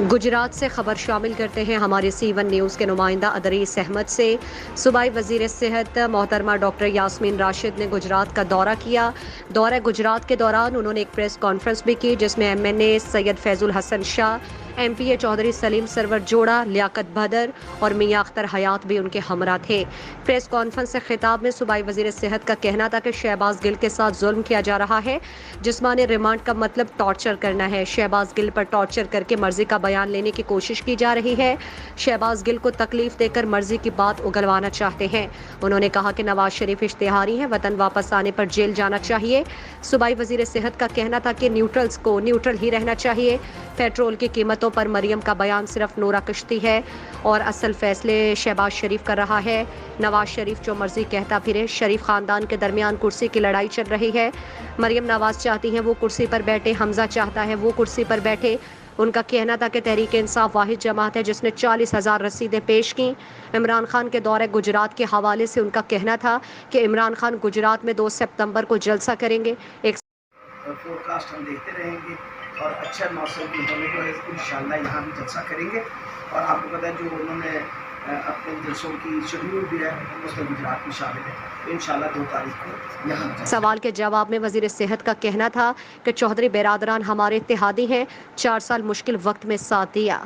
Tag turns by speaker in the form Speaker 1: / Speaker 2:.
Speaker 1: गुजरात से खबर शामिल करते हैं हमारे C1 न्यूज़ के नुमाइंदा अदरीस अहमद से। सूबाई वज़ीर सेहत मोहतरमा डॉक्टर यास्मीन राशिद ने गुजरात का दौरा किया। दौरा गुजरात के दौरान उन्होंने एक प्रेस कॉन्फ्रेंस भी की, जिसमें MNA सैयद फैजुल हसन शाह, MPA चौधरी सलीम सरवर जोड़ा, लियाकत बदर और मियां अख्तर हयात भी उनके हमरा थे। प्रेस कॉन्फ्रेंस से खिताब में सूबाई वज़ीर सेहत का कहना था कि शहबाज गिल के साथ जुल्म किया जा रहा है। जिस्मानी रिमांड का मतलब टॉर्चर करना है। शहबाज गिल पर टॉर्चर करके मर्जी का बयान लेने की कोशिश की जा रही है। शहबाज गिल को तकलीफ देकर मर्जी की बात उगलवाना चाहते हैं। उन्होंने कहा कि नवाज शरीफ इश्तिहारी हैं, वतन वापस आने पर जेल जाना चाहिए। सूबाई वज़ीर सेहत का कहना था कि न्यूट्रल्स को न्यूट्रल ही रहना चाहिए। पेट्रोल की कीमतों पर मरियम का बयान सिर्फ नूरा कश्ती है और असल फैसले शहबाज शरीफ कर रहा है। नवाज शरीफ जो मर्जी कहता फिरे। शरीफ खानदान के दरमियान कुर्सी की लड़ाई चल रही है। मरियम नवाज चाहती हैं वो कुर्सी पर बैठे, हमजा चाहता है वो कुर्सी पर बैठे। उनका कहना था कि तहरीक इंसाफ वाहिद जमात है जिसने 40,000 रसीदें पेश की। इमरान खान के दौरे गुजरात के हवाले से उनका कहना था कि इमरान खान गुजरात में 2 सितंबर को जलसा करेंगे। एक
Speaker 2: फोरकास्ट हम देखते रहेंगे और अच्छा मौसम की होने को इंशाल्लाह यहाँ भी जलसा करेंगे। और आपको पता है जो उन्होंने अपने जलसों की शेड्यूल भी है उसमें गुजरात भी शामिल है। तो इंशाल्लाह 2 तारीख को यहाँ।
Speaker 1: सवाल के जवाब में वज़ीर सेहत का कहना था कि चौधरी बिरादरान हमारे इत्तेहादी हैं, 4 साल मुश्किल वक्त में साथ दिया।